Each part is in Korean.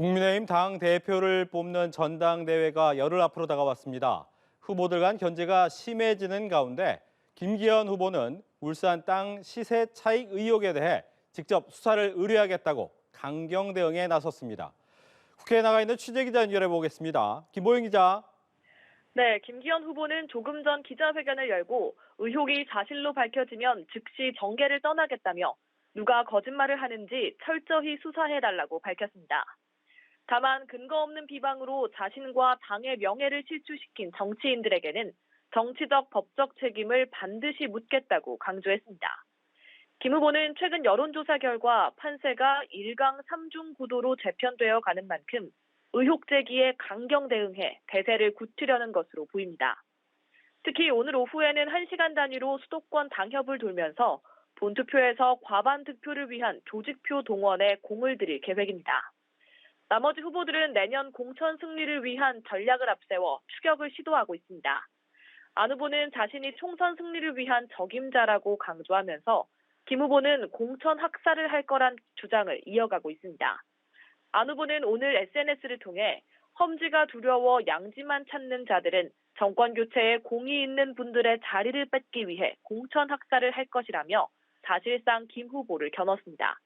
국민의힘 당 대표를 뽑는 전당대회가 열흘 앞으로 다가왔습니다. 후보들 간 견제가 심해지는 가운데 김기현 후보는 울산 땅 시세 차익 의혹에 대해 직접 수사를 의뢰하겠다고 강경 대응에 나섰습니다. 국회에 나가 있는 취재기자 연결해 보겠습니다. 김보영 기자. 네, 김기현 후보는 조금 전 기자회견을 열고 의혹이 사실로 밝혀지면 즉시 정계를 떠나겠다며 누가 거짓말을 하는지 철저히 수사해달라고 밝혔습니다. 다만 근거 없는 비방으로 자신과 당의 명예를 실추시킨 정치인들에게는 정치적, 법적 책임을 반드시 묻겠다고 강조했습니다. 김 후보는 최근 여론조사 결과 판세가 1강 3중 구도로 재편되어 가는 만큼 의혹 제기에 강경 대응해 대세를 굳히려는 것으로 보입니다. 특히 오늘 오후에는 1시간 단위로 수도권 당협을 돌면서 본투표에서 과반 득표를 위한 조직표 동원에 공을 들일 계획입니다. 나머지 후보들은 내년 공천 승리를 위한 전략을 앞세워 추격을 시도하고 있습니다. 안 후보는 자신이 총선 승리를 위한 적임자라고 강조하면서 김 후보는 공천 학살을 할 거란 주장을 이어가고 있습니다. 안 후보는 오늘 SNS를 통해 험지가 두려워 양지만 찾는 자들은 정권 교체에 공이 있는 분들의 자리를 뺏기 위해 공천 학살을 할 것이라며 사실상 김 후보를 겨눴습니다.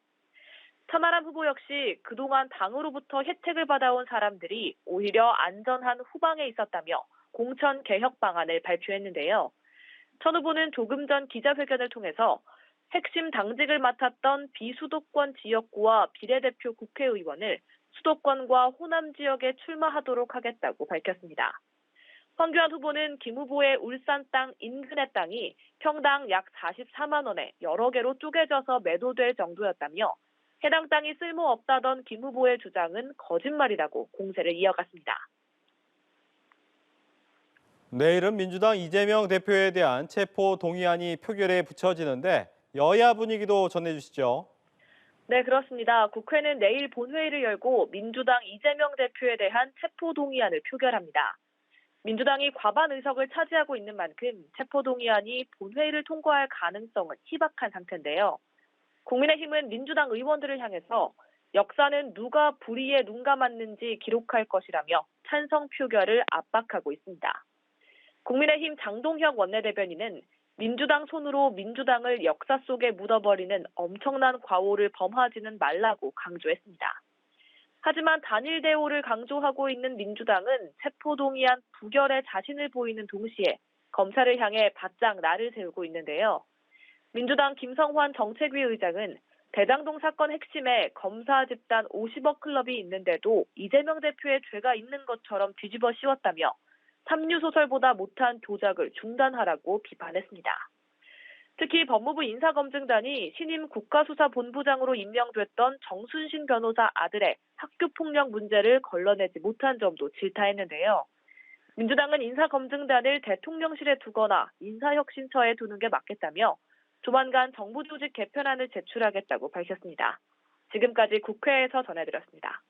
천하람 후보 역시 그동안 당으로부터 혜택을 받아온 사람들이 오히려 안전한 후방에 있었다며 공천 개혁 방안을 발표했는데요. 천 후보는 조금 전 기자회견을 통해서 핵심 당직을 맡았던 비수도권 지역구와 비례대표 국회의원을 수도권과 호남 지역에 출마하도록 하겠다고 밝혔습니다. 황교안 후보는 김 후보의 울산 땅 인근의 땅이 평당 약 44만 원에 여러 개로 쪼개져서 매도될 정도였다며 해당 땅이 쓸모없다던 김 후보의 주장은 거짓말이라고 공세를 이어갔습니다. 내일은 민주당 이재명 대표에 대한 체포 동의안이 표결에 붙여지는데 여야 분위기도 전해주시죠. 네, 그렇습니다. 국회는 내일 본회의를 열고 민주당 이재명 대표에 대한 체포 동의안을 표결합니다. 민주당이 과반 의석을 차지하고 있는 만큼 체포 동의안이 본회의를 통과할 가능성은 희박한 상태인데요. 국민의힘은 민주당 의원들을 향해서 역사는 누가 불의에 눈 감았는지 기록할 것이라며 찬성 표결을 압박하고 있습니다. 국민의힘 장동혁 원내대변인은 민주당 손으로 민주당을 역사 속에 묻어버리는 엄청난 과오를 범하지는 말라고 강조했습니다. 하지만 단일 대오를 강조하고 있는 민주당은 체포동의안 부결에 자신을 보이는 동시에 검찰을 향해 바짝 날을 세우고 있는데요. 민주당 김성환 정책위 의장은 대장동 사건 핵심에 검사 집단 50억 클럽이 있는데도 이재명 대표의 죄가 있는 것처럼 뒤집어 씌웠다며 삼류소설보다 못한 조작을 중단하라고 비판했습니다. 특히 법무부 인사검증단이 신임 국가수사본부장으로 임명됐던 정순신 변호사 아들의 학교폭력 문제를 걸러내지 못한 점도 질타했는데요. 민주당은 인사검증단을 대통령실에 두거나 인사혁신처에 두는 게 맞겠다며 조만간 정부 조직 개편안을 제출하겠다고 밝혔습니다. 지금까지 국회에서 전해드렸습니다.